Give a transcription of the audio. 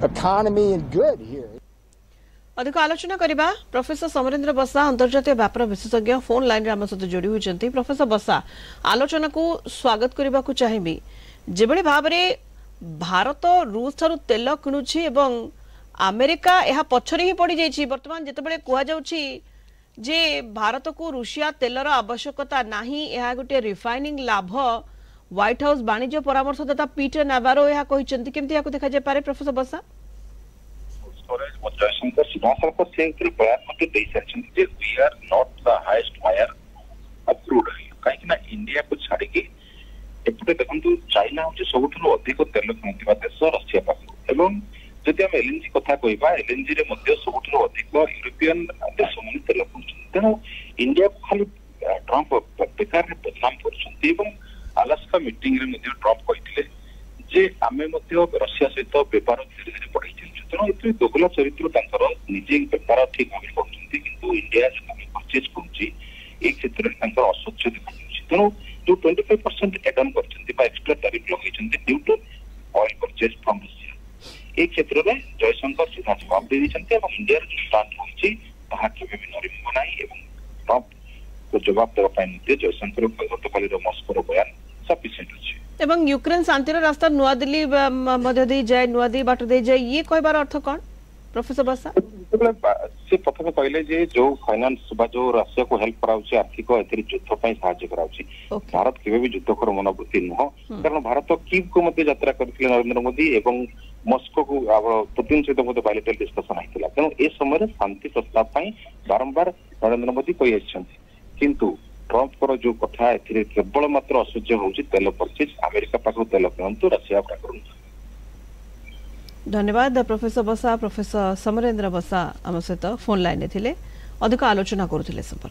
economy and good here. अधिक आलोचना करबा प्रोफेसर समरेंद्र बसा अंतर्जातीय व्यापार विशेषज्ञ फोन लाइन रे हम सहित जोड़ी होइचंती। प्रोफेसर बसा आलोचना को स्वागत करबा को चाहिबी जेबळे भाबरे भारत रूस थारु तेल किणुछि एवं अमेरिका यह पछरे ही पड़ी जाइछि। वर्तमान जेतेबळे कुहा जाउछि जे भारत को रूसिया तेलर आवश्यकता नाही, यह गोटे रिफाइनिंग लाभ व्हाइट हाउस वाणिज्य परामर्शदाता पीटर नावारो यह कहिचंती। केमति याको देखा जाय पारे प्रोफेसर बसा? जयशंकर सीधासख से बयान we are not the highest buyer of crude oil कहीं इंडिया को छाड़ी एपटे देखो चाइना हूँ सब अधिक तेल किणुवा देश रशिया पाख एवं जदि आम एलएनजी कथा कहवा एलएनजी सब अधिक यूरोपियन देश मैंने तेल किणुच्च तेणु इंडिया को खाली ट्रंप बेकार बदनाम कर आलास्का मीटिंग रे ट्रंप कहते जे आम रशिया सहित बेपार धीरे धीरे बढ़ाई चलु तेणु ये दोगला चरित्र निजे बेपार ठीक भाव कर इंडिया जो परचेज कर क्षेत्र में असह्य देखा तेणु जो 25% एडन कर एक्सट्रा टैरिफ लगे due to oil purchase from Russia ये क्षेत्र में जयशंकर सीधा जवाब दे इंडिया जो स्टांड रही नरम ना ट्रंप को जवाब देवाई जयशंकर गतकाल मस्कोर बयान सफिशिएंट अच्छे एवं यूक्रेन शांतिर रास्ता नुआ दिल्ली मध्य दे जाए नुआ दिल्ली बाट दे जाए ये कहबार अर्थ कौन प्रोफेसर बसा? से प्रथम कहले जे जो फाइनेंस बा जो रशिया को हेल्प कराउछि आर्थिक एथि युद्ध पई सहायता कराउछि भारत केबे भी युद्ध कर मनोवृत्ति नुह कारण भारत कीव को मध्य यात्रा करथिले नरेंद्र मोदी एवं मस्को को पुतिन सहित मध्य बायलेटरल डिस्कशन आइतिला तेणु ए समय शांति प्रस्ताव पई बारंबार नरेंद्र मोदी कहि आछन्ति किंतु ट्रंप को जो कथा ए केवल मात्र असह्य होउछि तेल परचेज अमेरिका पाखु तेल किणंतु रशिया पाखु। धन्यवाद प्रोफेसर बसा। प्रोफेसर समरेंद्र बसा आम सहित फोन लाइन थे अधिक आलोचना करुले संपर्क।